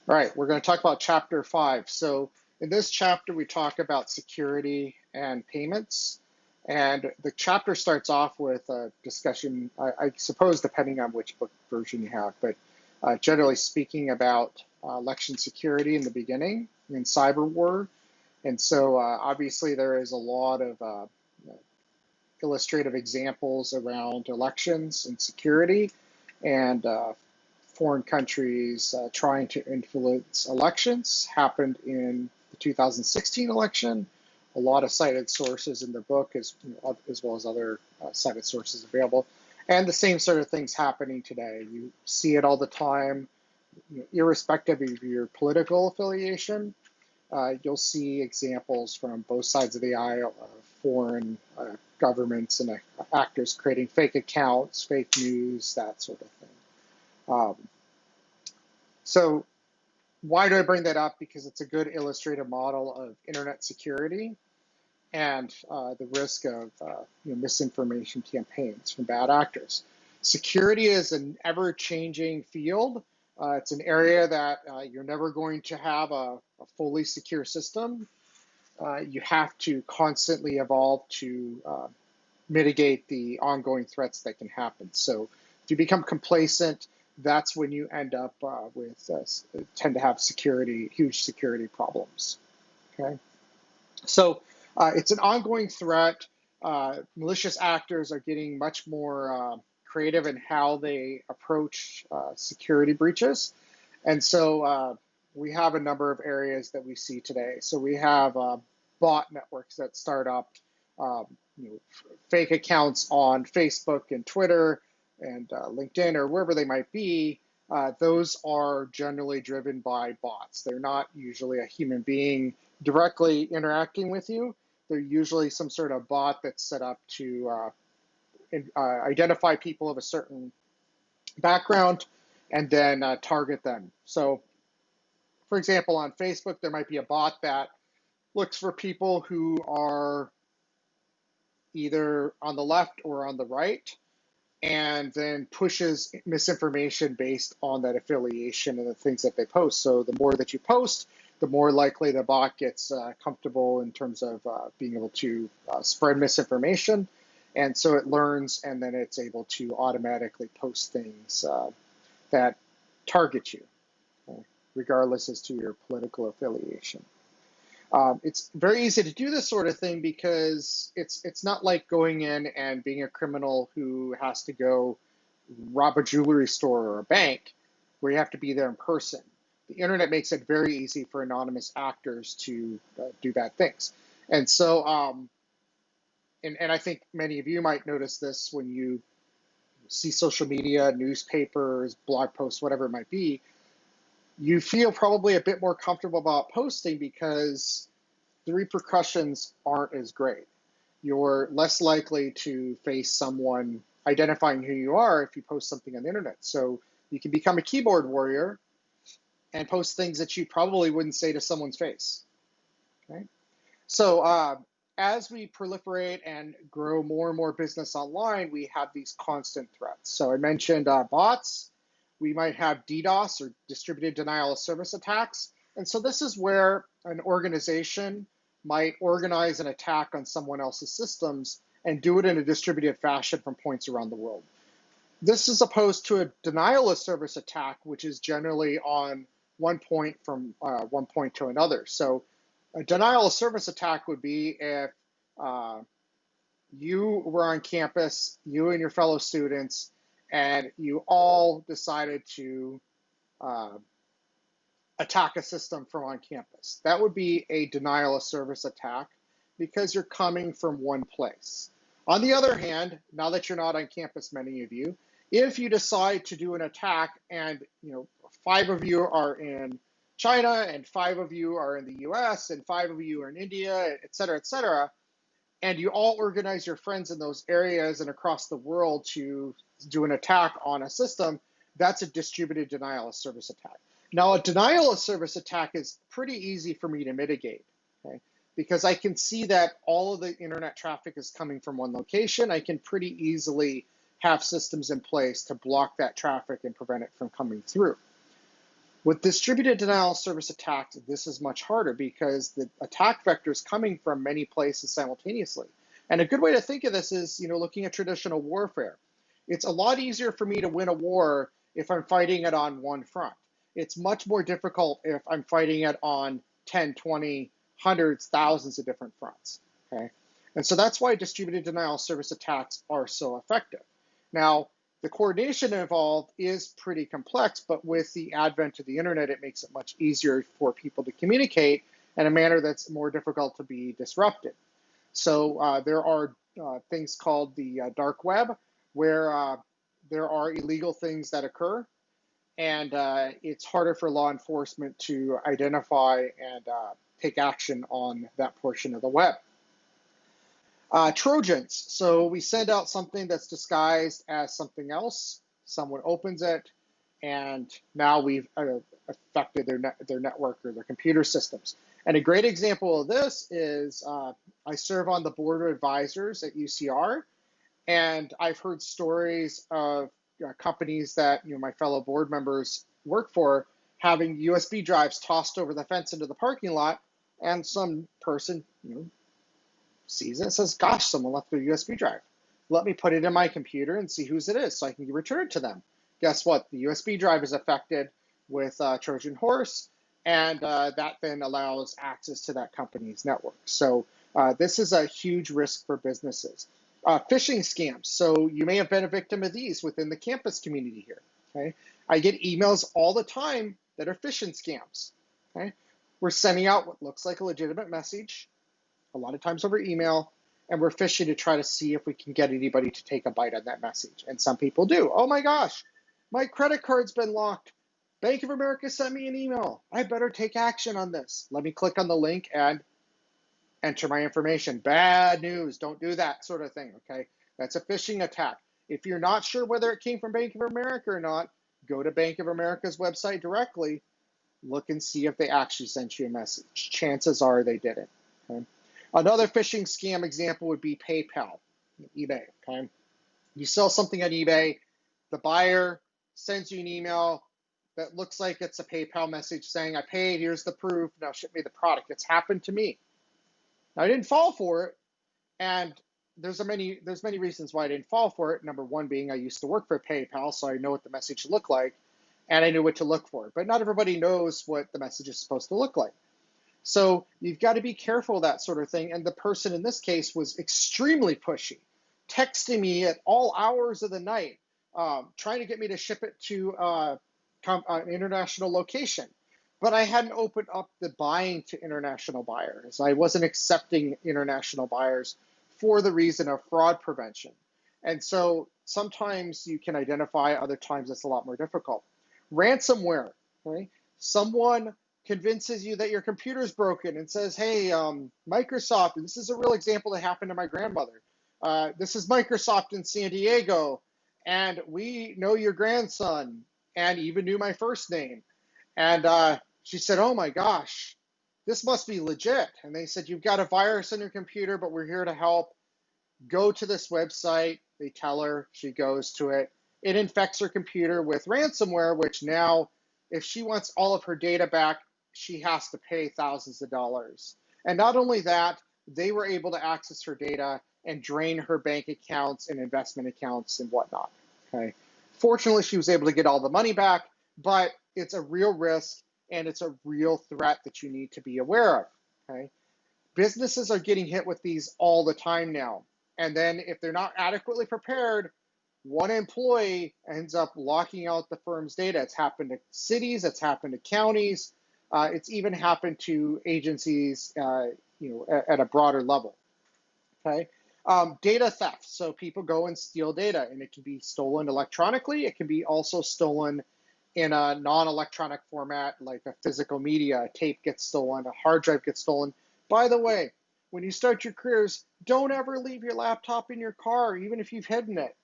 All right, we're going to talk about chapter 5. So in this chapter, we talk about security and payments. And the chapter starts off with a discussion, I suppose, depending on which book version you have, but generally speaking about election security in the beginning in cyber war. And so obviously there is a lot of illustrative examples around elections and security and foreign countries trying to influence elections happened in the 2016 election. A lot of cited sources in the book, as well as other cited sources available. And the same sort of things happening today. You see it all the time, irrespective of your political affiliation. You'll see examples from both sides of the aisle of foreign governments and actors creating fake accounts, fake news, that sort of thing. So why do I bring that up? Because it's a good illustrative model of internet security and the risk of misinformation campaigns from bad actors. Security is an ever-changing field. It's an area that you're never going to have a fully secure system. You have to constantly evolve to mitigate the ongoing threats that can happen. So if you become complacent, that's when you end up with tend to have huge security problems. Okay, so it's an ongoing threat. Malicious actors are getting much more creative in how they approach security breaches, and so we have a number of areas that we see today. So we have bot networks that start up, fake accounts on Facebook and Twitter and LinkedIn or wherever they might be. Those are generally driven by bots. They're not usually a human being directly interacting with you. They're usually some sort of bot that's set up to identify people of a certain background and then target them. So, for example, on Facebook, there might be a bot that looks for people who are either on the left or on the right, and then pushes misinformation based on that affiliation and the things that they post. So the more that you post, the more likely the bot gets comfortable in terms of being able to spread misinformation. And so it learns, and then it's able to automatically post things that target you, regardless as to your political affiliation. It's very easy to do this sort of thing because it's not like going in and being a criminal who has to go rob a jewelry store or a bank where you have to be there in person. The internet makes it very easy for anonymous actors to do bad things. And so, and I think many of you might notice this when you see social media, newspapers, blog posts, whatever it might be. You feel probably a bit more comfortable about posting because the repercussions aren't as great. You're less likely to face someone identifying who you are if you post something on the internet. So you can become a keyboard warrior and post things that you probably wouldn't say to someone's face. Okay? So as we proliferate and grow more and more business online, we have these constant threats. So I mentioned bots. We might have DDoS, or distributed denial of service attacks. And so this is where an organization might organize an attack on someone else's systems and do it in a distributed fashion from points around the world. This is opposed to a denial of service attack, which is generally on one point from one point to another. So a denial of service attack would be if you were on campus, you and your fellow students, and you all decided to attack a system from on campus. That would be a denial of service attack because you're coming from one place. On the other hand, now that you're not on campus, many of you, if you decide to do an attack and 5 of you are in China and 5 of you are in the US and 5 of you are in India, et cetera, and you all organize your friends in those areas and across the world to do an attack on a system, that's a distributed denial of service attack. Now, a denial of service attack is pretty easy for me to mitigate, okay? Because I can see that all of the internet traffic is coming from one location. I can pretty easily have systems in place to block that traffic and prevent it from coming through. With distributed denial of service attacks, this is much harder because the attack vector is coming from many places simultaneously. And a good way to think of this is, looking at traditional warfare. It's a lot easier for me to win a war if I'm fighting it on one front. It's much more difficult if I'm fighting it on 10, 20, hundreds, thousands of different fronts. Okay? And so that's why distributed denial of service attacks are so effective. Now, the coordination involved is pretty complex, but with the advent of the internet, it makes it much easier for people to communicate in a manner that's more difficult to be disrupted. So there are things called the dark web, where there are illegal things that occur, and it's harder for law enforcement to identify and take action on that portion of the web. Trojans. So we send out something that's disguised as something else. Someone opens it, and now we've affected their network or their computer systems. And a great example of this is I serve on the board of advisors at UCR, and I've heard stories of companies that my fellow board members work for having USB drives tossed over the fence into the parking lot, and some person sees it and says, gosh, someone left their USB drive. Let me put it in my computer and see whose it is so I can return it to them. Guess what? The USB drive is affected with Trojan horse, and that then allows access to that company's network. So this is a huge risk for businesses. Phishing scams. So you may have been a victim of these within the campus community here. Okay, I get emails all the time that are phishing scams. Okay, we're sending out what looks like a legitimate message, a lot of times over email, and we're phishing to try to see if we can get anybody to take a bite on that message. And some people do. Oh my gosh, my credit card's been locked. Bank of America sent me an email. I better take action on this. Let me click on the link and enter my information. Bad news. Don't do that sort of thing, okay? That's a phishing attack. If you're not sure whether it came from Bank of America or not, go to Bank of America's website directly. Look and see if they actually sent you a message. Chances are they didn't, okay? Another phishing scam example would be PayPal, eBay, okay? You sell something on eBay, the buyer sends you an email that looks like it's a PayPal message saying, I paid, here's the proof, now ship me the product. It's happened to me. Now, I didn't fall for it, and there's many reasons why I didn't fall for it. Number one being I used to work for PayPal, so I know what the message looked like, and I knew what to look for. But not everybody knows what the message is supposed to look like. So you've got to be careful of that sort of thing. And the person in this case was extremely pushy, texting me at all hours of the night, trying to get me to ship it to an international location. But I hadn't opened up the buying to international buyers. I wasn't accepting international buyers for the reason of fraud prevention. And so sometimes you can identify, other times it's a lot more difficult. Ransomware, okay? Someone convinces you that your computer's broken and says, hey, Microsoft, and this is a real example that happened to my grandmother. This is Microsoft in San Diego, and we know your grandson, and even knew my first name. And she said, oh my gosh, this must be legit. And they said, you've got a virus on your computer, but we're here to help. Go to this website. They tell her, she goes to it. It infects her computer with ransomware, which now, if she wants all of her data back, she has to pay thousands of dollars. And not only that, they were able to access her data and drain her bank accounts and investment accounts and whatnot. Okay. Fortunately, she was able to get all the money back, but it's a real risk and it's a real threat that you need to be aware of. Okay. Businesses are getting hit with these all the time now. And then if they're not adequately prepared, one employee ends up locking out the firm's data. It's happened to cities, it's happened to counties, it's even happened to agencies, at a broader level. Okay, data theft. So people go and steal data, and it can be stolen electronically. It can be also stolen in a non-electronic format, like a physical media. A tape gets stolen, a hard drive gets stolen. By the way, when you start your careers, don't ever leave your laptop in your car, even if you've hidden it.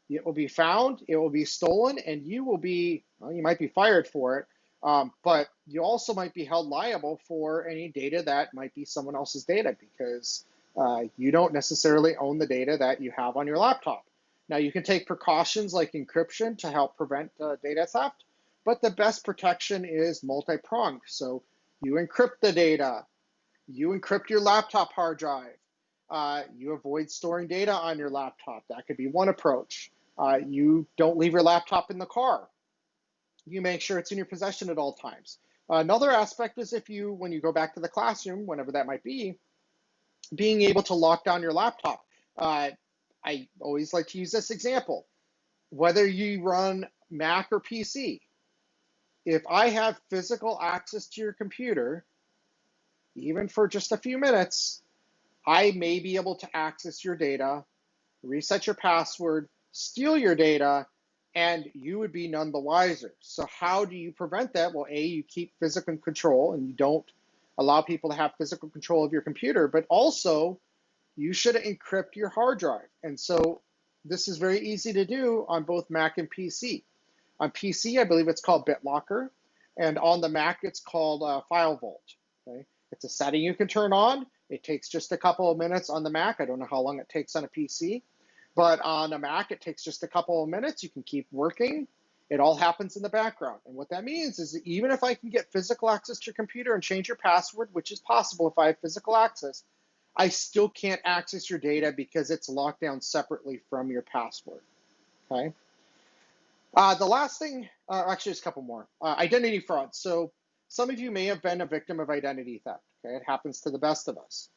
It will be found, it will be stolen, and you will be, well, you might be fired for it, but you also might be held liable for any data that might be someone else's data, because you don't necessarily own the data that you have on your laptop. Now, you can take precautions like encryption to help prevent data theft, But the best protection is multi-pronged. So you encrypt the data, you encrypt your laptop hard drive, you avoid storing data on your laptop. That could be one approach. You don't leave your laptop in the car. You make sure it's in your possession at all times. Another aspect is when you go back to the classroom, whenever that might be, being able to lock down your laptop. I always like to use this example. Whether you run Mac or PC, if I have physical access to your computer, even for just a few minutes, I may be able to access your data, reset your password, steal your data, and you would be none the wiser. So how do you prevent that? Well, A, you keep physical control and you don't allow people to have physical control of your computer, but also you should encrypt your hard drive. And so this is very easy to do on both Mac and PC. On PC, I believe it's called BitLocker, and on the Mac, it's called FileVault. Okay? It's a setting you can turn on. It takes just a couple of minutes on the Mac. I don't know how long it takes on a PC, but on a Mac, it takes just a couple of minutes. You can keep working. It all happens in the background. And what that means is that even if I can get physical access to your computer and change your password, which is possible if I have physical access, I still can't access your data because it's locked down separately from your password. Okay. The last thing, actually, there's a couple more. Identity fraud. So some of you may have been a victim of identity theft. Okay, it happens to the best of us,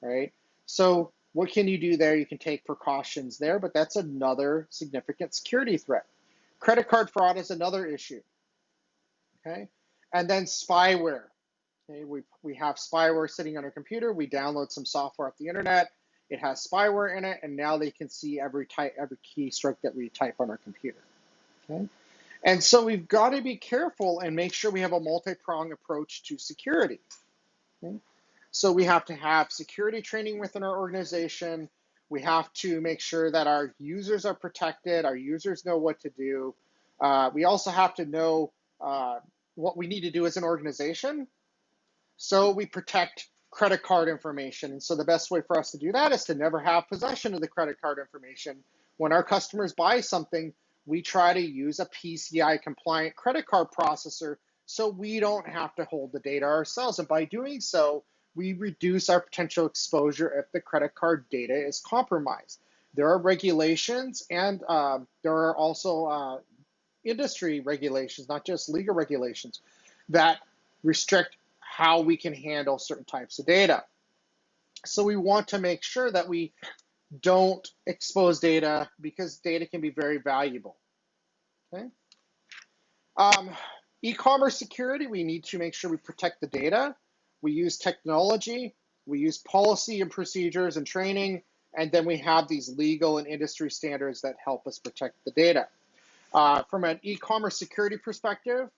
right? So what can you do there? You can take precautions there, but that's another significant security threat. Credit card fraud is another issue. Okay, and then spyware. Okay, we have spyware sitting on our computer. We download some software off the internet. It has spyware in it, and now they can see every keystroke that we type on our computer. Okay, and so we've got to be careful and make sure we have a multi-pronged approach to security. Okay? So we have to have security training within our organization. We have to make sure that our users are protected. Our users know what to do. We also have to know what we need to do as an organization. So we protect credit card information. And so the best way for us to do that is to never have possession of the credit card information. When our customers buy something, we try to use a PCI compliant credit card processor so we don't have to hold the data ourselves. And by doing so, we reduce our potential exposure if the credit card data is compromised. There are regulations and there are also industry regulations, not just legal regulations, that restrict how we can handle certain types of data. So we want to make sure that we don't expose data because data can be very valuable. Okay. E-commerce security, we need to make sure we protect the data. We use technology, we use policy and procedures and training, and then we have these legal and industry standards that help us protect the data. From an e-commerce security perspective,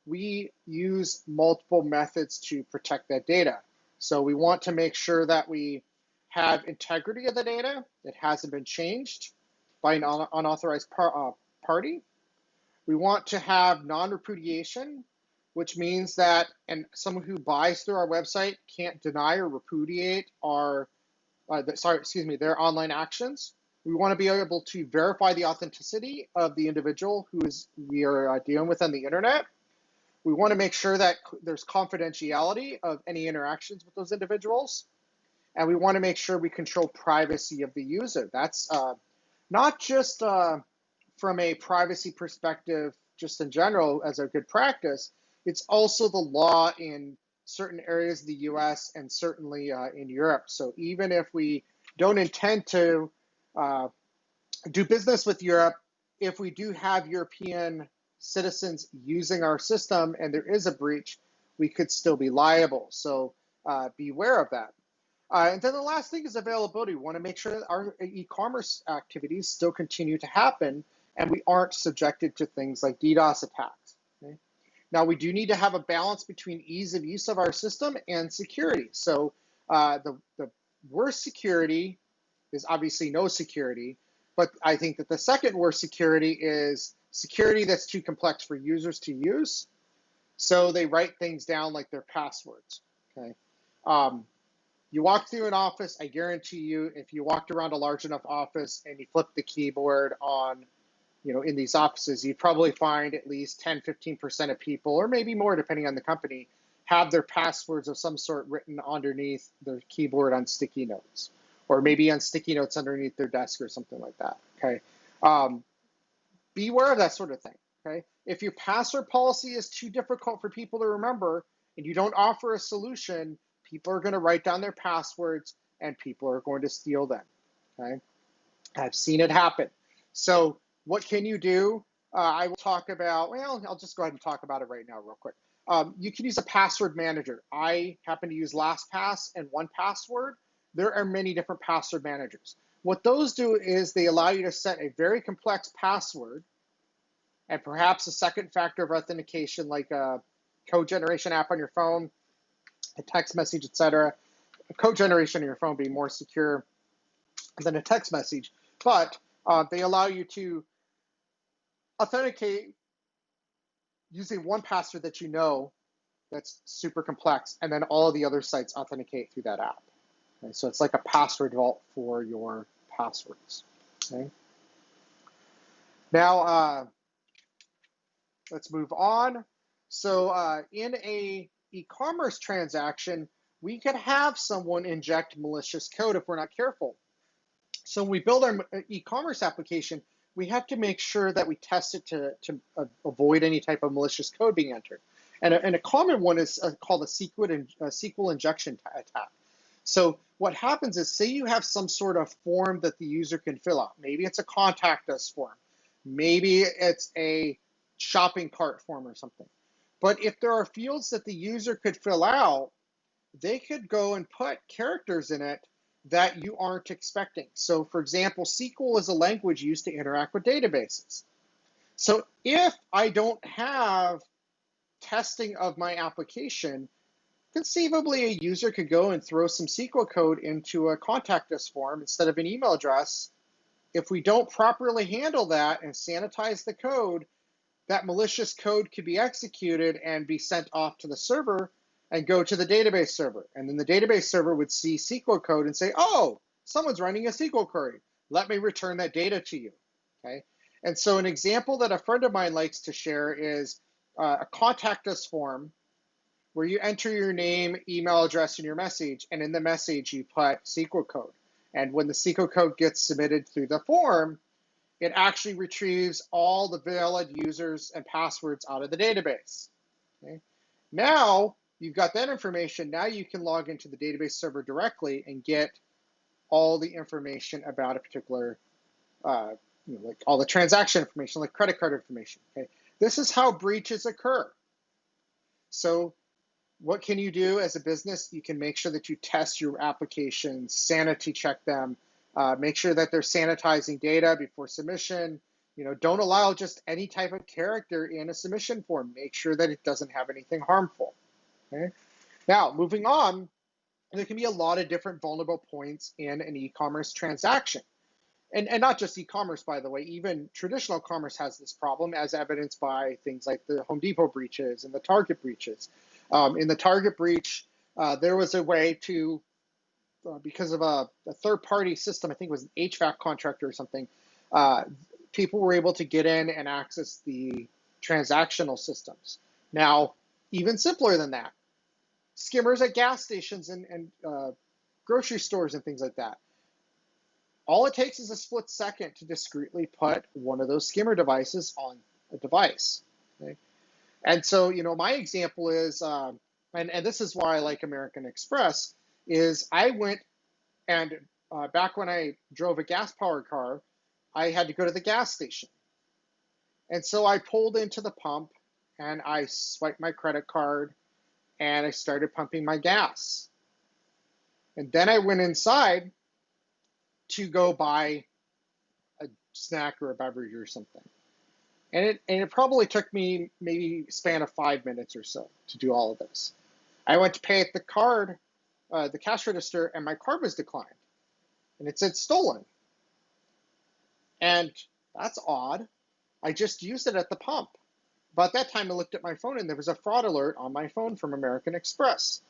we use multiple methods to protect that data. So we want to make sure that we have integrity of the data. It hasn't been changed by an unauthorized party. We want to have non-repudiation, which means that someone who buys through our website can't deny or repudiate their online actions. We want to be able to verify the authenticity of the individual we are dealing with on the internet. We want to make sure that there's confidentiality of any interactions with those individuals. And we want to make sure we control privacy of the user. That's not just from a privacy perspective, just in general as a good practice. It's also the law in certain areas of the US and certainly in Europe. So even if we don't intend to do business with Europe, if we do have European citizens using our system and there is a breach, we could still be liable. So beware of that. And then the last thing is availability. We want to make sure that our e-commerce activities still continue to happen and we aren't subjected to things like DDoS attacks. Okay? Now, we do need to have a balance between ease of use of our system and security. So the worst security is obviously no security, but I think that the second worst security is security that's too complex for users to use. So they write things down like their passwords. Okay. You walk through an office, I guarantee you, if you walked around a large enough office and you flipped the keyboard on in these offices, you'd probably find at least 10–15% of people, or maybe more depending on the company, have their passwords of some sort written underneath their keyboard on sticky notes, or maybe on sticky notes underneath their desk or something like that, okay? Beware of that sort of thing, okay? If your password policy is too difficult for people to remember and you don't offer a solution, people are going to write down their passwords and people are going to steal them, okay? I've seen it happen. So what can you do? I will talk about, well, I'll just go ahead and talk about it right now real quick. You can use a password manager. I happen to use LastPass and 1Password. There are many different password managers. What those do is they allow you to set a very complex password and perhaps a second factor of authentication like a code generation app on your phone, a text message, etc. A code generation on your phone being more secure than a text message, but they allow you to authenticate using one password that you know that's super complex, and then all of the other sites authenticate through that app. Okay? So it's like a password vault for your passwords. Okay? Now, let's move on. So in a e-commerce transaction, we could have someone inject malicious code if we're not careful. So when we build our e-commerce application, we have to make sure that we test it to avoid any type of malicious code being entered. And a common one is called a SQL injection attack. So what happens is, say you have some sort of form that the user can fill out. Maybe it's a contact us form. Maybe it's a shopping cart form or something. But if there are fields that the user could fill out, they could go and put characters in it that you aren't expecting. So for example, SQL is a language used to interact with databases. So if I don't have testing of my application, conceivably a user could go and throw some SQL code into a contact us form instead of an email address. If we don't properly handle that and sanitize the code, that malicious code could be executed and be sent off to the server and go to the database server. And then the database server would see SQL code and say, oh, someone's running a SQL query. Let me return that data to you, okay? And so an example that a friend of mine likes to share is a contact us form where you enter your name, email address, and your message, and in the message you put SQL code. And when the SQL code gets submitted through the form, it actually retrieves all the valid users and passwords out of the database, okay? Now, you've got that information. Now you can log into the database server directly and get all the information about a particular, like all the transaction information, like credit card information. Okay, this is how breaches occur. So, what can you do as a business? You can make sure that you test your applications, sanity check them, make sure that they're sanitizing data before submission. Don't allow just any type of character in a submission form. Make sure that it doesn't have anything harmful. Okay. Now, moving on, there can be a lot of different vulnerable points in an e-commerce transaction. And not just e-commerce, by the way, even traditional commerce has this problem, as evidenced by things like the Home Depot breaches and the Target breaches. In the Target breach, there was a way to, because of a third-party system, I think it was an HVAC contractor or something, people were able to get in and access the transactional systems. Now, even simpler than that, skimmers at gas stations and grocery stores and things like that. All it takes is a split second to discreetly put one of those skimmer devices on a device. Okay? And so, my example is, and this is why I like American Express, is I went and back when I drove a gas-powered car, I had to go to the gas station. And so I pulled into the pump and I swiped my credit card and I started pumping my gas. And then I went inside to go buy a snack or a beverage or something. And it probably took me maybe a span of 5 minutes or so to do all of this. I went to pay at the cash register, and my card was declined. And it said stolen. And that's odd. I just used it at the pump. But at that time, I looked at my phone, and there was a fraud alert on my phone from American Express.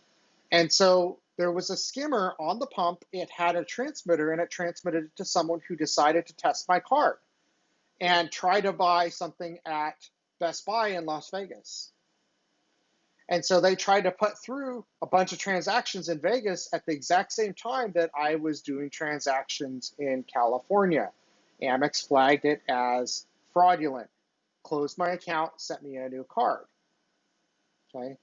And so there was a skimmer on the pump. It had a transmitter, and it transmitted it to someone who decided to test my card. and try to buy something at Best Buy in Las Vegas. And so they tried to put through a bunch of transactions in Vegas at the exact same time that I was doing transactions in California. Amex flagged it as fraudulent, closed my account, sent me a new card. Okay.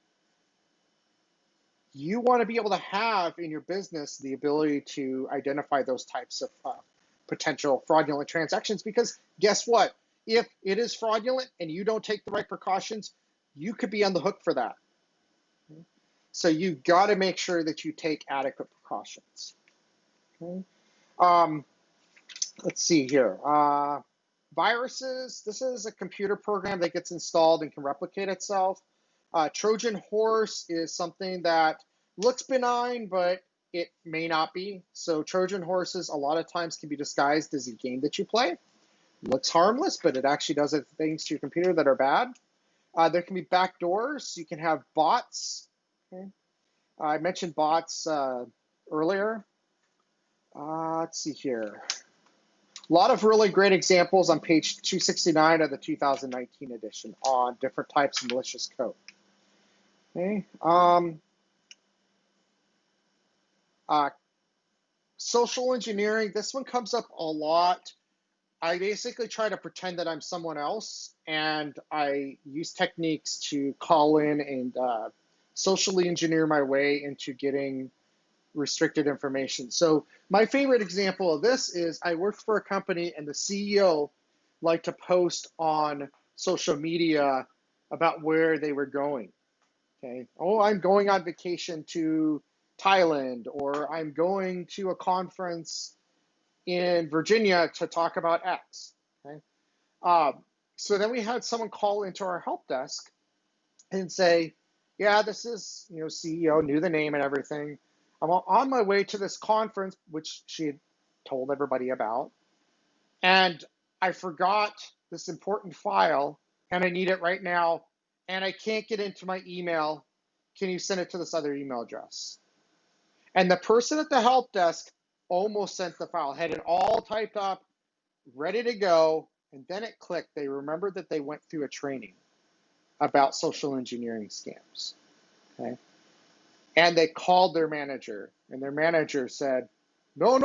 You want to be able to have in your business the ability to identify those types of potential fraudulent transactions, because guess what? If it is fraudulent and you don't take the right precautions, you could be on the hook for that. So you've got to make sure that you take adequate precautions. Okay. Let's see here. Viruses. This is a computer program that gets installed and can replicate itself. Trojan horse is something that looks benign, but it may not be. So Trojan horses a lot of times can be disguised as a game that you play. Looks harmless, but it actually does things to your computer that are bad. There can be backdoors. You can have bots. Okay. I mentioned bots earlier. Let's see here. A lot of really great examples on page 269 of the 2019 edition on different types of malicious code. Okay. Social engineering, this one comes up a lot. I basically try to pretend that I'm someone else, and I use techniques to call in and socially engineer my way into getting restricted information. So my favorite example of this is I worked for a company and the CEO liked to post on social media about where they were going. Okay. Oh, I'm going on vacation to Thailand, or I'm going to a conference in Virginia to talk about X. Okay. So then we had someone call into our help desk and say, yeah, this is, CEO, knew the name and everything. I'm on my way to this conference, which she had told everybody about, and I forgot this important file, and I need it right now, and I can't get into my email. Can you send it to this other email address? And the person at the help desk almost sent the file, had it all typed up, ready to go, and then it clicked. They remembered that they went through a training about social engineering scams. Okay. And they called their manager, and their manager said, no.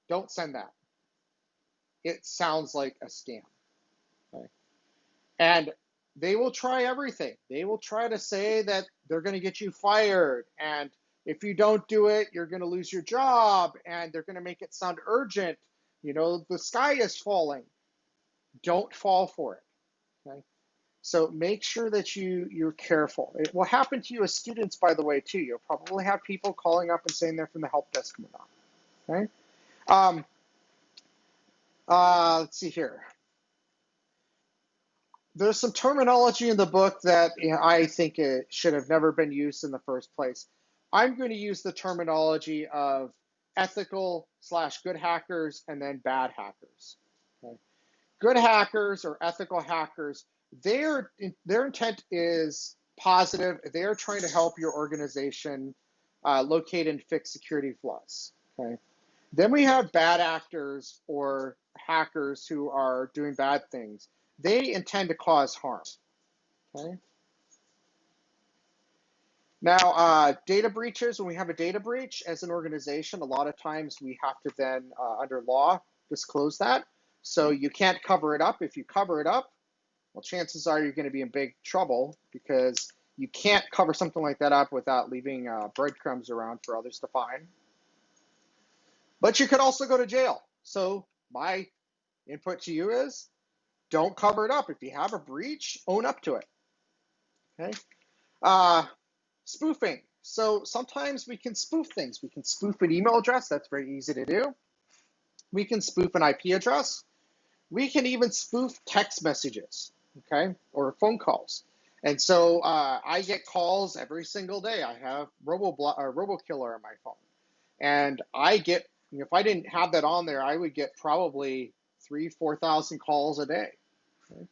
Don't send that. It sounds like a scam. Okay. And they will try everything. They will try to say that they're going to get you fired, and if you don't do it, you're going to lose your job, and they're going to make it sound urgent. The sky is falling. Don't fall for it. Okay. So make sure that you're careful. It will happen to you as students, by the way, too. You'll probably have people calling up and saying they're from the help desk and whatnot. Okay. Let's see here. There's some terminology in the book that I think it should have never been used in the first place. I'm going to use the terminology of ethical/good hackers and then bad hackers. Okay. Good hackers or ethical hackers, their intent is positive. They're trying to help your organization locate and fix security flaws. Okay. Then we have bad actors or hackers who are doing bad things. They intend to cause harm. Okay. Now, data breaches, when we have a data breach as an organization, a lot of times we have to then, under law, disclose that. So you can't cover it up. If you cover it up, well, chances are you're going to be in big trouble, because you can't cover something like that up without leaving breadcrumbs around for others to find. But you could also go to jail. So my input to you is, don't cover it up. If you have a breach, own up to it. Okay. Spoofing. So sometimes we can spoof things. We can spoof an email address. That's very easy to do. We can spoof an IP address. We can even spoof text messages, okay, or phone calls. And so I get calls every single day. I have RoboKiller on my phone. And I get, if I didn't have that on there, I would get probably 3,000-4,000 calls a day. Okay?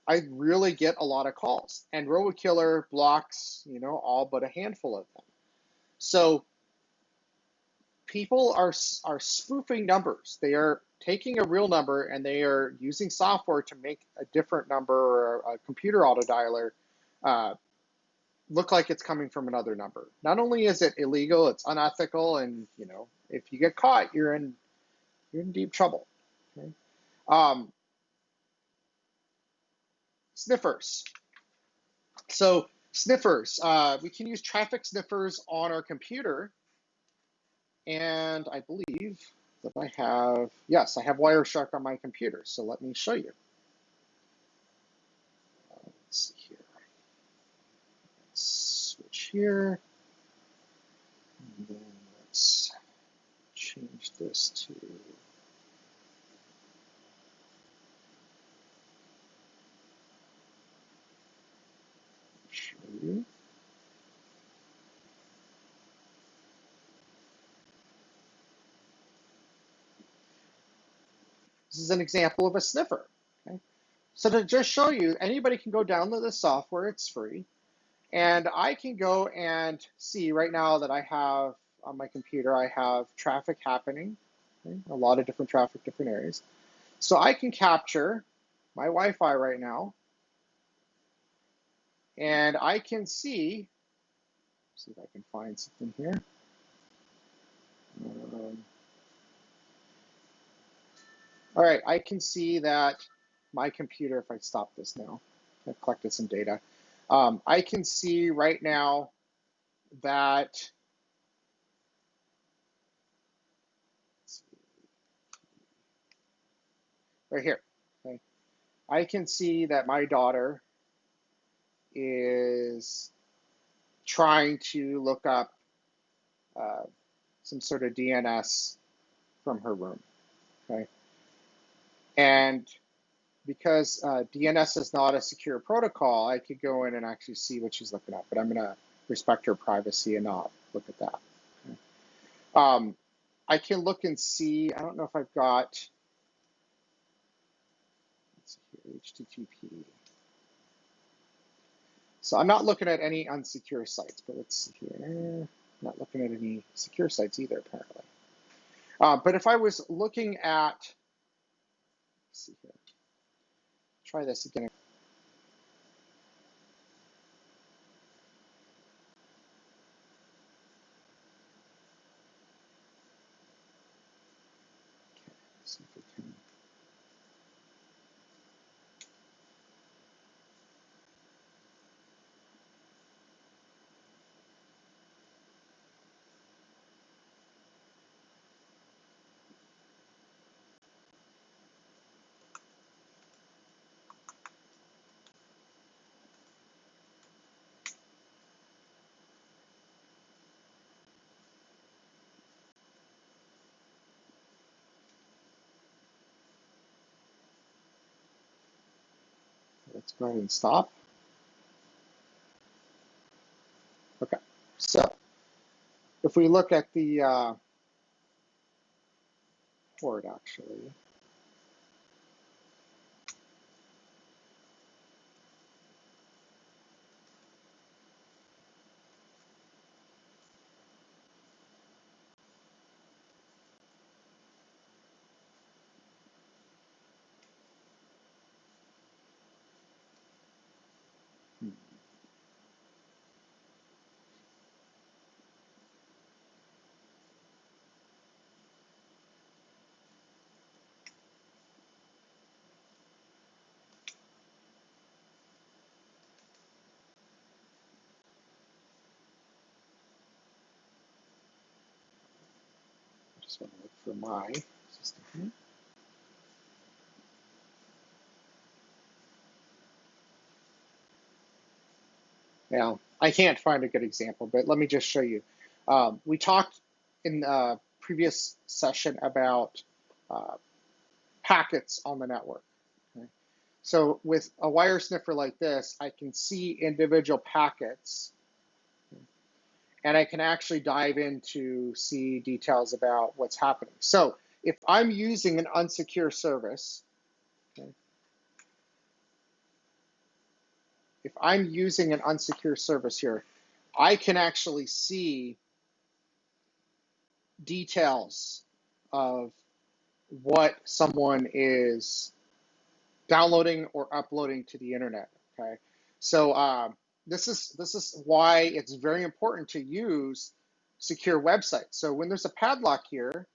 I really get a lot of calls. And RoboKiller blocks, all but a handful of them. So people are spoofing numbers. They are taking a real number and they are using software to make a different number or a computer autodialer look like it's coming from another number. Not only is it illegal, it's unethical, and if you get caught, you're in deep trouble. Okay? Sniffers. So sniffers, we can use traffic sniffers on our computer, and I believe that I have, yes, I have Wireshark on my computer. So let me show you. Let's see here. Let's switch here. And then let's change this to show you. This is an example of a sniffer. Okay? So to just show you, anybody can go download this software. It's free. And I can go and see right now that I have on my computer, I have traffic happening, okay? A lot of different traffic, different areas. So I can capture my Wi-Fi right now, and I can see if I can find something here. All right, I can see that my computer, if I stop this now, I've collected some data. I can see right now that right here, okay, I can see that my daughter is trying to look up some sort of DNS from her room, okay? And because DNS is not a secure protocol, I could go in and actually see what she's looking at, but I'm gonna respect her privacy and not look at that. Okay? I can look and see, I don't know if I've got, let's see here, HTTP. So I'm not looking at any unsecure sites, but let's see here. Not looking at any secure sites either, apparently. But if I was looking at, let's see here, try this again. Okay, see if we can. Let's go ahead and stop. Okay, so if we look at the port, actually, I just want to look for my system here. Now, I can't find a good example, but let me just show you. We talked in the previous session about packets on the network. Okay? So with a wire sniffer like this, I can see individual packets, okay? And I can actually dive in to see details about what's happening. So if I'm using an unsecure service, okay, if I'm using an unsecure service here, I can actually see details of what someone is downloading or uploading to the internet. Okay, so this is why it's very important to use secure websites. So when there's a padlock here,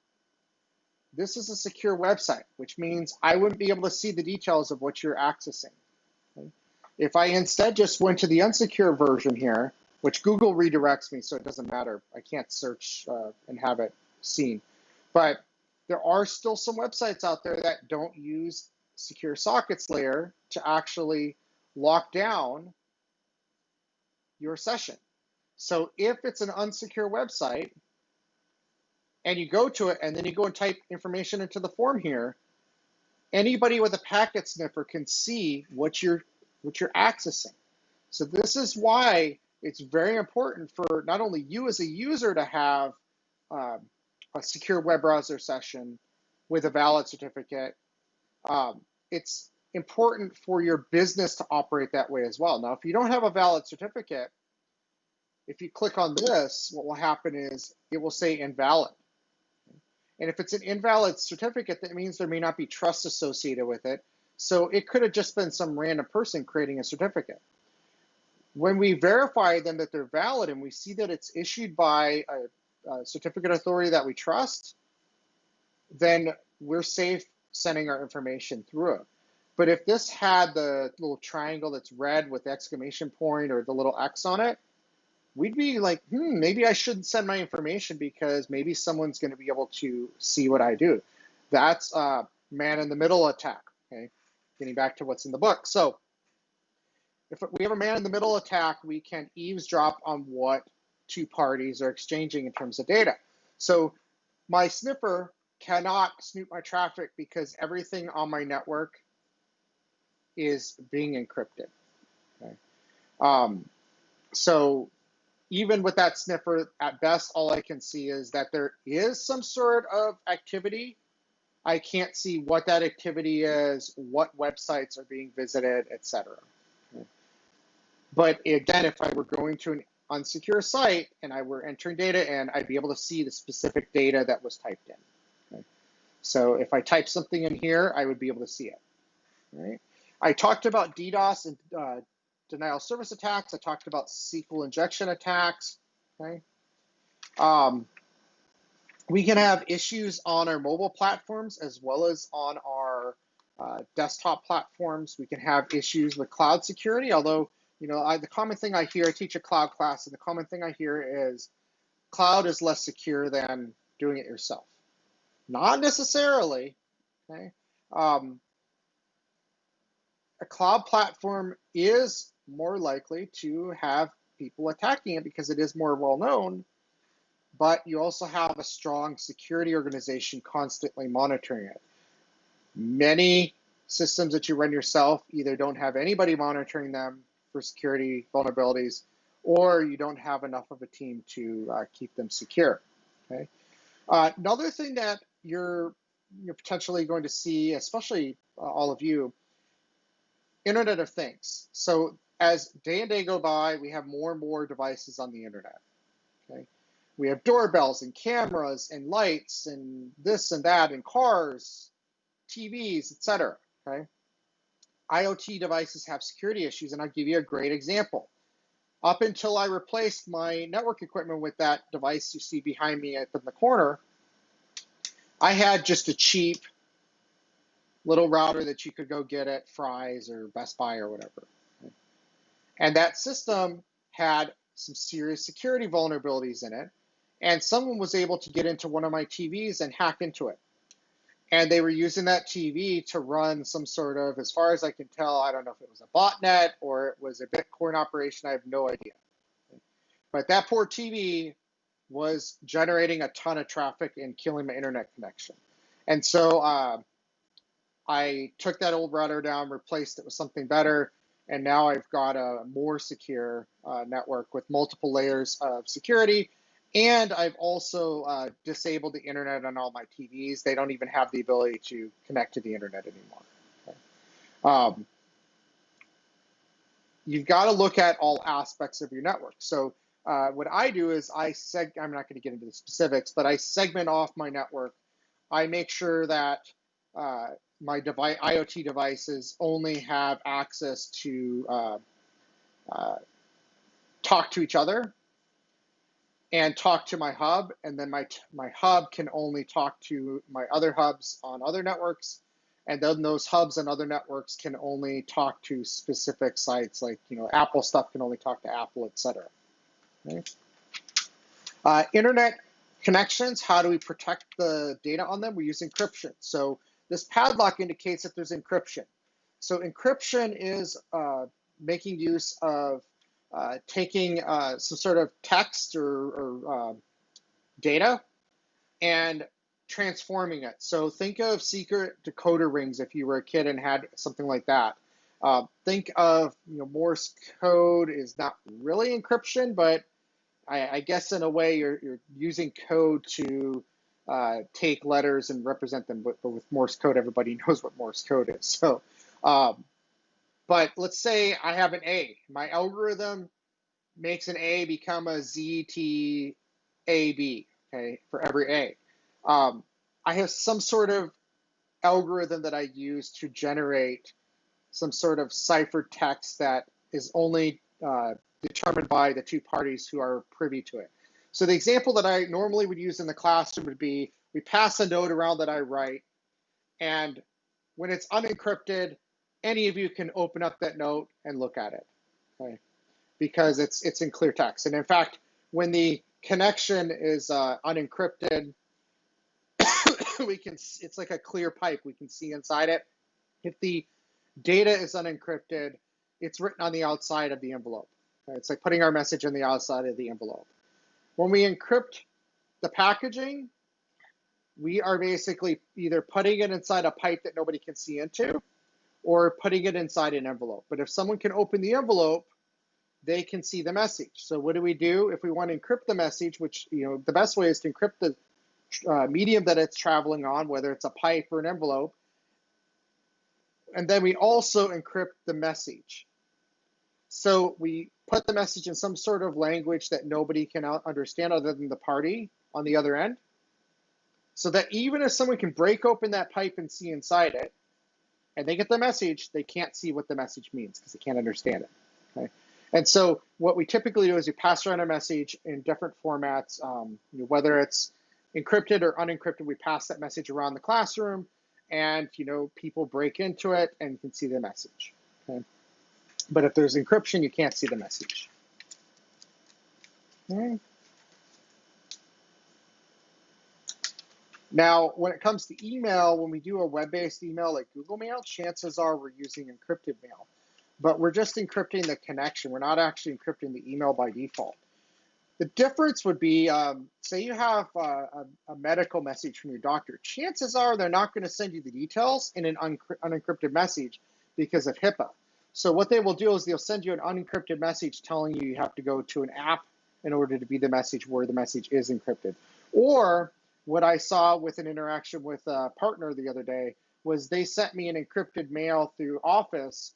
this is a secure website, which means I wouldn't be able to see the details of what you're accessing. Okay? If I instead just went to the unsecure version here, which Google redirects me, so it doesn't matter. I can't search and have it seen. But there are still some websites out there that don't use secure sockets layer to actually lock down your session. So if it's an unsecure website and you go to it and then you go and type information into the form here, anybody with a packet sniffer can see what you're accessing. So this is why it's very important for not only you as a user to have a secure web browser session with a valid certificate. It's important for your business to operate that way as well. Now, if you don't have a valid certificate, if you click on this, what will happen is it will say invalid. And if it's an invalid certificate, that means there may not be trust associated with it. So it could have just been some random person creating a certificate. When we verify them that they're valid and we see that it's issued by a certificate authority that we trust, then we're safe sending our information through it. But if this had the little triangle that's red with the exclamation point or the little X on it, we'd be like, maybe I shouldn't send my information because maybe someone's going to be able to see what I do. That's a man-in-the-middle attack, okay? Getting back to what's in the book. So if we have a man-in-the-middle attack, we can eavesdrop on what two parties are exchanging in terms of data. So my sniffer cannot snoop my traffic because everything on my network is being encrypted. Okay? So even with that sniffer, at best, all I can see is that there is some sort of activity. I can't see what that activity is, what websites are being visited, etc. Okay? But again, if I were going to an unsecure site and I were entering data in, I'd be able to see the specific data that was typed in. Okay? So if I type something in here, I would be able to see it. Right? I talked about DDoS and denial of service attacks. I talked about SQL injection attacks. Okay? We can have issues on our mobile platforms as well as on our desktop platforms. We can have issues with cloud security, although the common thing I hear, I teach a cloud class, and the common thing I hear is cloud is less secure than doing it yourself. Not necessarily. Okay? A cloud platform is more likely to have people attacking it because it is more well known, but you also have a strong security organization constantly monitoring it. Many systems that you run yourself either don't have anybody monitoring them for security vulnerabilities, or you don't have enough of a team to keep them secure. Okay. Another thing that you're potentially going to see, especially all of you, Internet of Things. So as day and day go by, we have more and more devices on the internet. Okay, we have doorbells and cameras and lights and this and that and cars, TVs, etc. Okay, IoT devices have security issues, and I'll give you a great example. Up until I replaced my network equipment with that device you see behind me up in the corner, I had just a cheap little router that you could go get at Fry's or Best Buy or whatever. Okay? And that system had some serious security vulnerabilities in it, and someone was able to get into one of my TVs and hack into it. And they were using that TV to run some sort of, as far as I can tell, I don't know if it was a botnet or it was a Bitcoin operation, I have no idea. But that poor TV was generating a ton of traffic and killing my internet connection. And so I took that old router down, replaced it with something better, and now I've got a more secure network with multiple layers of security. And I've also disabled the internet on all my TVs. They don't even have the ability to connect to the internet anymore. Okay? You've got to look at all aspects of your network. So what I do is I'm not going to get into the specifics, but I segment off my network. I make sure that my IoT devices only have access to talk to each other and talk to my hub, and then my hub can only talk to my other hubs on other networks, and then those hubs and other networks can only talk to specific sites, like Apple stuff can only talk to Apple, etc. Okay. Internet connections, how do we protect the data on them? We use encryption. So this padlock indicates that there's encryption. So encryption is making use of taking some sort of text or data and transforming it. So think of secret decoder rings if you were a kid and had something like that. Think of Morse code is not really encryption, but I guess in a way you're using code to take letters and represent them, but with Morse code, everybody knows what Morse code is. So, but let's say I have an A. My algorithm makes an A become a ZTAB, okay, for every A. I have some sort of algorithm that I use to generate some sort of ciphered text that is only determined by the two parties who are privy to it. So the example that I normally would use in the classroom would be, we pass a note around that I write, and when it's unencrypted, any of you can open up that note and look at it, okay? Because it's in clear text. And in fact, when the connection is unencrypted, it's like a clear pipe. We can see inside it. If the data is unencrypted, it's written on the outside of the envelope. It's like putting our message on the outside of the envelope. When we encrypt the packaging, we are basically either putting it inside a pipe that nobody can see into, or putting it inside an envelope. But if someone can open the envelope, they can see the message. So what do we do if we want to encrypt the message, which the best way is to encrypt the medium that it's traveling on, whether it's a pipe or an envelope, and then we also encrypt the message. So we put the message in some sort of language that nobody can understand other than the party on the other end, so that even if someone can break open that pipe and see inside it, and they get the message, they can't see what the message means because they can't understand it. Okay? And so what we typically do is we pass around a message in different formats, whether it's encrypted or unencrypted, we pass that message around the classroom, and people break into it and can see the message. Okay? But if there's encryption, you can't see the message. Okay. Now, when it comes to email, when we do a web-based email like Google Mail, chances are we're using encrypted mail. But we're just encrypting the connection. We're not actually encrypting the email by default. The difference would be, say you have a medical message from your doctor. Chances are they're not going to send you the details in an unencrypted message because of HIPAA. So what they will do is they'll send you an unencrypted message telling you have to go to an app in order to be the message where the message is encrypted. Or what I saw with an interaction with a partner the other day was they sent me an encrypted mail through Office.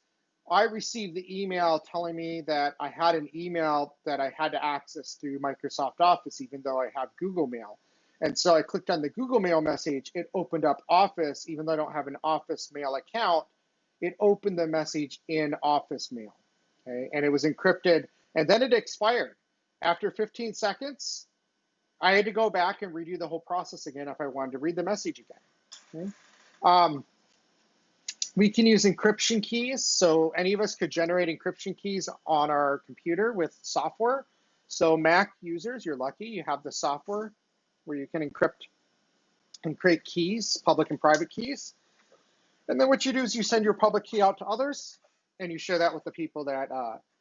I received the email telling me that I had an email that I had to access through Microsoft Office, even though I have Google Mail. And so I clicked on the Google Mail message. It opened up Office, even though I don't have an Office Mail account. It opened the message in Office Mail, okay? And it was encrypted, and then it expired. After 15 seconds, I had to go back and redo the whole process again if I wanted to read the message again. Okay? We can use encryption keys. So any of us could generate encryption keys on our computer with software. So Mac users, you're lucky. You have the software where you can encrypt and create keys, public and private keys. And then what you do is you send your public key out to others, and you share that with the people that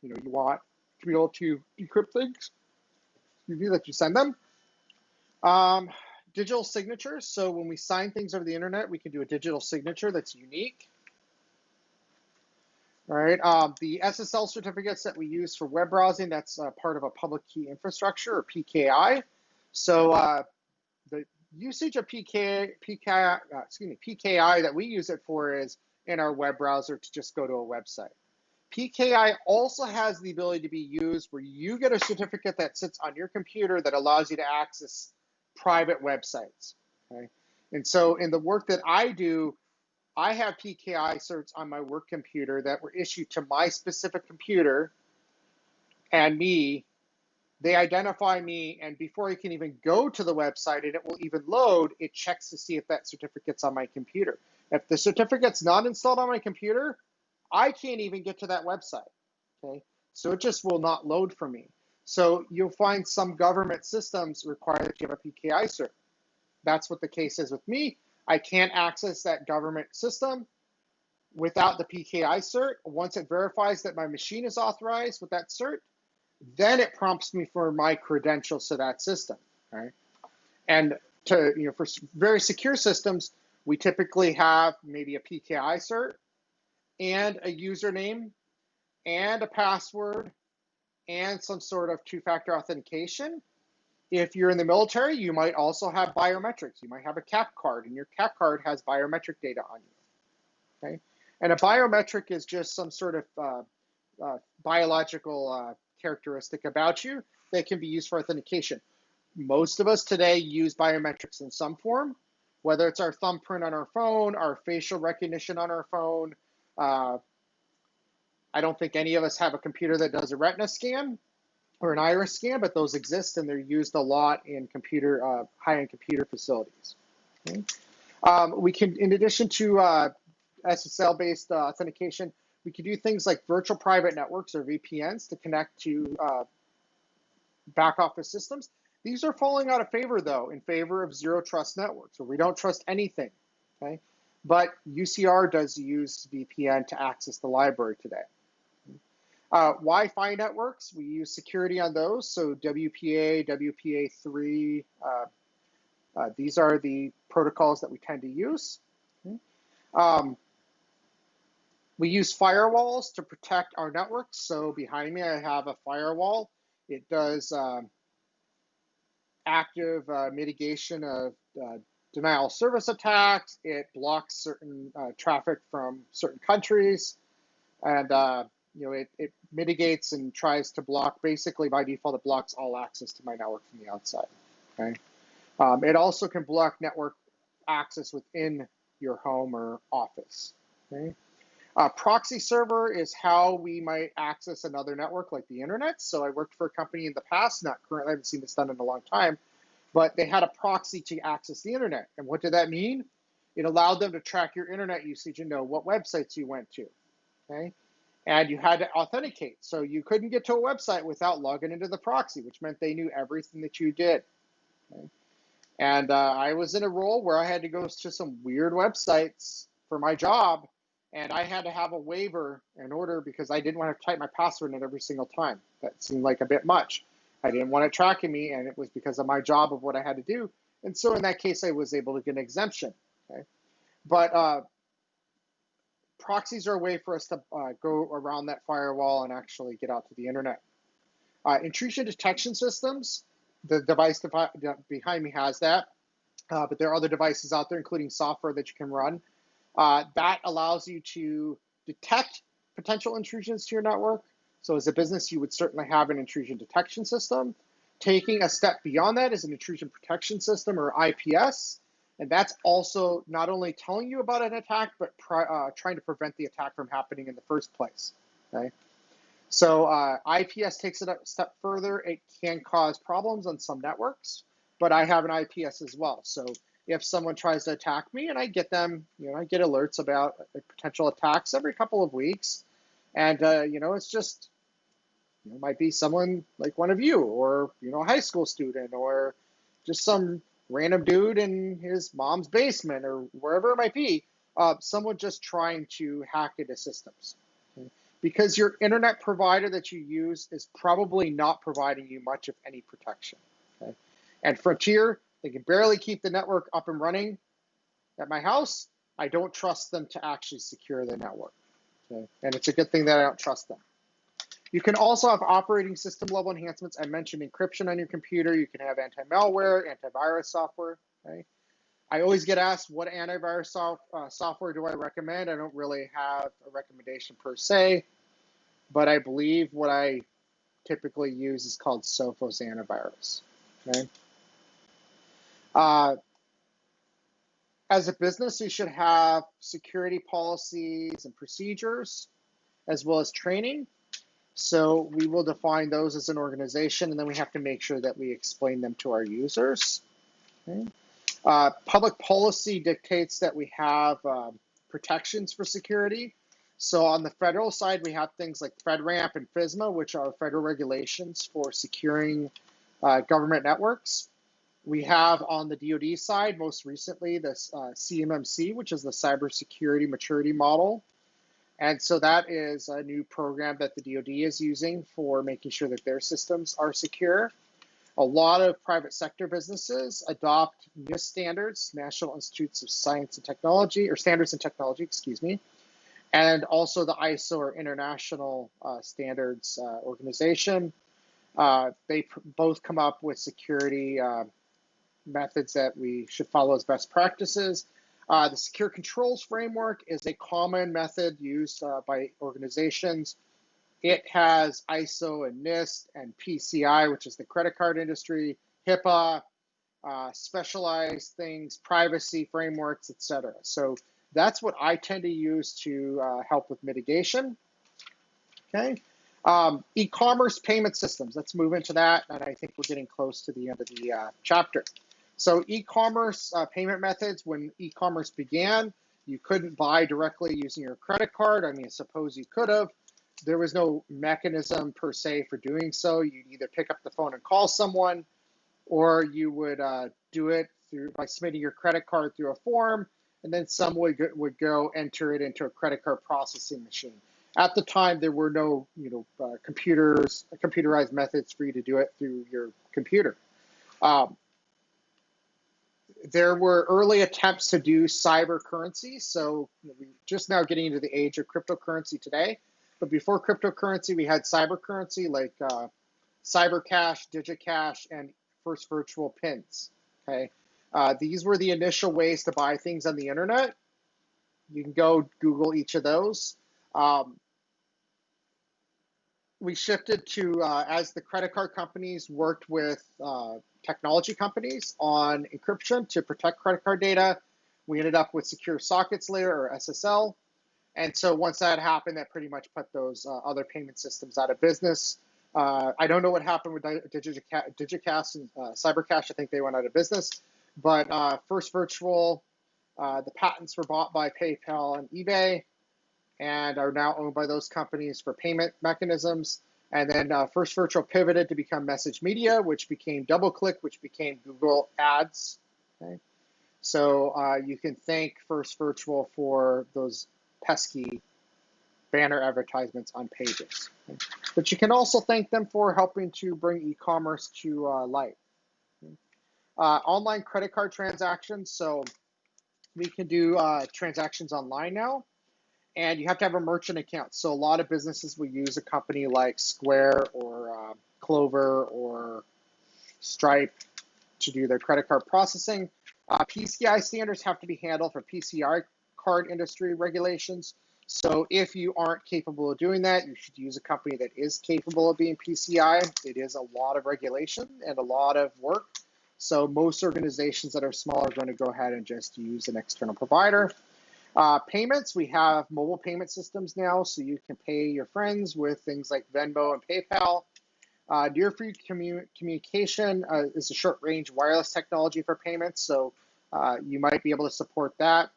you want to be able to decrypt things. That you send them. Digital signatures. So when we sign things over the internet, we can do a digital signature that's unique. All right. The SSL certificates that we use for web browsing, that's part of a public key infrastructure, or PKI. So the usage of PKI that we use it for is in our web browser to just go to a website. PKI also has the ability to be used where you get a certificate that sits on your computer that allows you to access private websites. Okay? And so in the work that I do, I have PKI certs on my work computer that were issued to my specific computer and me. They identify me, and before I can even go to the website and it will even load, it checks to see if that certificate's on my computer. If the certificate's not installed on my computer, I can't even get to that website, okay? So it just will not load for me. So you'll find some government systems require that you have a PKI cert. That's what the case is with me. I can't access that government system without the PKI cert. Once it verifies that my machine is authorized with that cert, then it prompts me for my credentials to that system, right? And for very secure systems, we typically have maybe a PKI cert and a username and a password and some sort of two-factor authentication. If you're in the military, you might also have biometrics. You might have a CAP card, and your CAP card has biometric data on you, okay? And a biometric is just some sort of biological characteristic about you that can be used for authentication. Most of us today use biometrics in some form, whether it's our thumbprint on our phone, our facial recognition on our phone. I don't think any of us have a computer that does a retina scan or an iris scan, but those exist and they're used a lot in high-end computer facilities. Okay? We can, in addition to SSL-based authentication, we can do things like virtual private networks or VPNs to connect to back office systems. These are falling out of favor, though, in favor of zero trust networks, where we don't trust anything. Okay? But UCR does use VPN to access the library today. Wi-Fi networks, we use security on those. So WPA, WPA3, these are the protocols that we tend to use. Okay? We use firewalls to protect our networks. So behind me, I have a firewall. It does active mitigation of denial of service attacks. It blocks certain traffic from certain countries. And it mitigates and tries to block, basically by default, it blocks all access to my network from the outside. Okay. It also can block network access within your home or office. Okay. Proxy server is how we might access another network like the internet. So I worked for a company in the past, not currently, I haven't seen this done in a long time, but they had a proxy to access the internet. And what did that mean? It allowed them to track your internet usage and know what websites you went to. Okay. And you had to authenticate. So you couldn't get to a website without logging into the proxy, which meant they knew everything that you did. Okay? And I was in a role where I had to go to some weird websites for my job, and I had to have a waiver in order because I didn't want to type my password in every single time. That seemed like a bit much. I didn't want it tracking me, and it was because of my job of what I had to do. And so in that case, I was able to get an exemption. Okay? But proxies are a way for us to go around that firewall and actually get out to the internet. Intrusion detection systems, the device behind me has that, but there are other devices out there, including software that you can run. That allows you to detect potential intrusions to your network. So as a business, you would certainly have an intrusion detection system. Taking a step beyond that is an intrusion protection system, or IPS. And that's also not only telling you about an attack, but trying to prevent the attack from happening in the first place. Okay? So IPS takes it a step further. It can cause problems on some networks, but I have an IPS as well. So if someone tries to attack me, and I get them, I get alerts about potential attacks every couple of weeks. And, it's just, might be someone like one of you, or, a high school student, or just some random dude in his mom's basement or wherever it might be, someone just trying to hack into systems. Okay? Because your internet provider that you use is probably not providing you much of any protection. Okay? And Frontier, they can barely keep the network up and running at my house. I don't trust them to actually secure the network. Okay? And it's a good thing that I don't trust them. You can also have operating system level enhancements. I mentioned encryption on your computer. You can have anti-malware, antivirus software. Okay? I always get asked, what antivirus software do I recommend? I don't really have a recommendation per se. but I believe what I typically use is called Sophos antivirus. Okay. As a business, you should have security policies and procedures, as well as training. So we will define those as an organization, and then we have to make sure that we explain them to our users. Okay. Public policy dictates that we have protections for security. So on the federal side, we have things like FedRAMP and FISMA, which are federal regulations for securing government networks. We have on the DoD side, most recently, this CMMC, which is the Cybersecurity Maturity Model. And so that is a new program that the DoD is using for making sure that their systems are secure. A lot of private sector businesses adopt NIST standards, National Institutes of Science and Technology, or Standards and Technology, excuse me, and also the ISO, or International Standards Organization. They both come up with security methods that we should follow as best practices. The Secure Controls Framework is a common method used by organizations. It has ISO and NIST and PCI, which is the credit card industry, HIPAA, specialized things, privacy frameworks, etc. So that's what I tend to use to help with mitigation. Okay. E-commerce payment systems. Let's move into that, and I think we're getting close to the end of the chapter. So e-commerce payment methods, when e-commerce began, you couldn't buy directly using your credit card. I mean, I suppose you could have. There was no mechanism per se for doing so. You'd either pick up the phone and call someone, or you would do it by submitting your credit card through a form, and then someone would go enter it into a credit card processing machine. At the time, there were no computerized methods for you to do it through your computer. There were early attempts to do cyber currency. So we're just now getting into the age of cryptocurrency today. But before cryptocurrency, we had cyber currency like CyberCash, DigiCash, and First Virtual Pins. Okay, these were the initial ways to buy things on the internet. You can go Google each of those. We shifted to, as the credit card companies worked with technology companies on encryption to protect credit card data, we ended up with Secure Sockets Layer, or SSL. And so once that happened, that pretty much put those other payment systems out of business. I don't know what happened with DigiCash and CyberCash. I think they went out of business. But First Virtual, the patents were bought by PayPal and eBay, and are now owned by those companies for payment mechanisms. And then First Virtual pivoted to become Message Media, which became DoubleClick, which became Google Ads. Okay? So you can thank First Virtual for those pesky banner advertisements on pages. Okay? But you can also thank them for helping to bring e-commerce to light. Okay? Online credit card transactions. So we can do transactions online now. And you have to have a merchant account. So a lot of businesses will use a company like Square or Clover or Stripe to do their credit card processing. PCI standards have to be handled for PCI card industry regulations. So if you aren't capable of doing that, you should use a company that is capable of being PCI. It is a lot of regulation and a lot of work. So most organizations that are small are going to go ahead and just use an external provider. Payments, we have mobile payment systems now, so you can pay your friends with things like Venmo and PayPal. Near-free communication is a short-range wireless technology for payments, so you might be able to support that.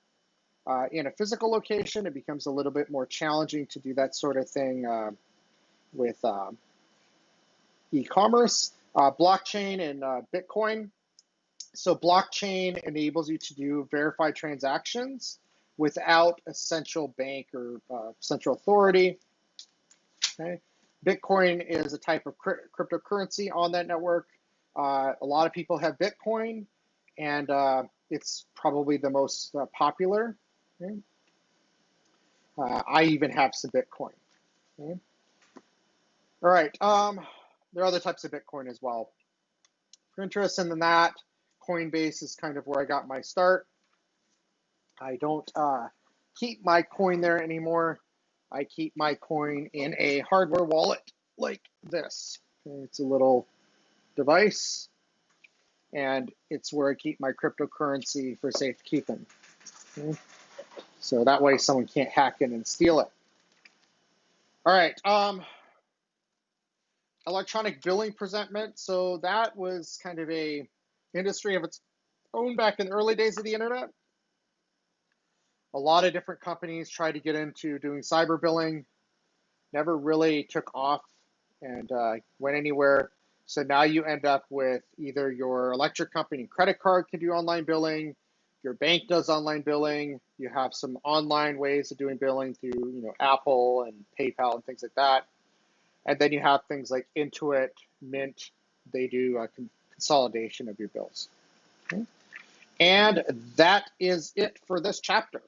In a physical location, it becomes a little bit more challenging to do that sort of thing with e-commerce. Blockchain and Bitcoin. So blockchain enables you to do verified transactions without a central bank or central authority. Okay. Bitcoin is a type of cryptocurrency on that network. A lot of people have Bitcoin, and it's probably the most popular. Okay. I even have some Bitcoin. Okay. All right. There are other types of Bitcoin as well. If you're interested in that, Coinbase is kind of where I got my start. I don't keep my coin there anymore. I keep my coin in a hardware wallet like this. Okay, it's a little device, and it's where I keep my cryptocurrency for safekeeping. Okay? So that way someone can't hack in and steal it. All right, electronic billing presentment. So that was kind of a industry of its own back in the early days of the internet. A lot of different companies tried to get into doing cyber billing, never really took off and went anywhere. So now you end up with either your electric company credit card can do online billing, your bank does online billing, you have some online ways of doing billing through Apple and PayPal and things like that. And then you have things like Intuit, Mint, they do consolidation of your bills. Okay? And that is it for this chapter.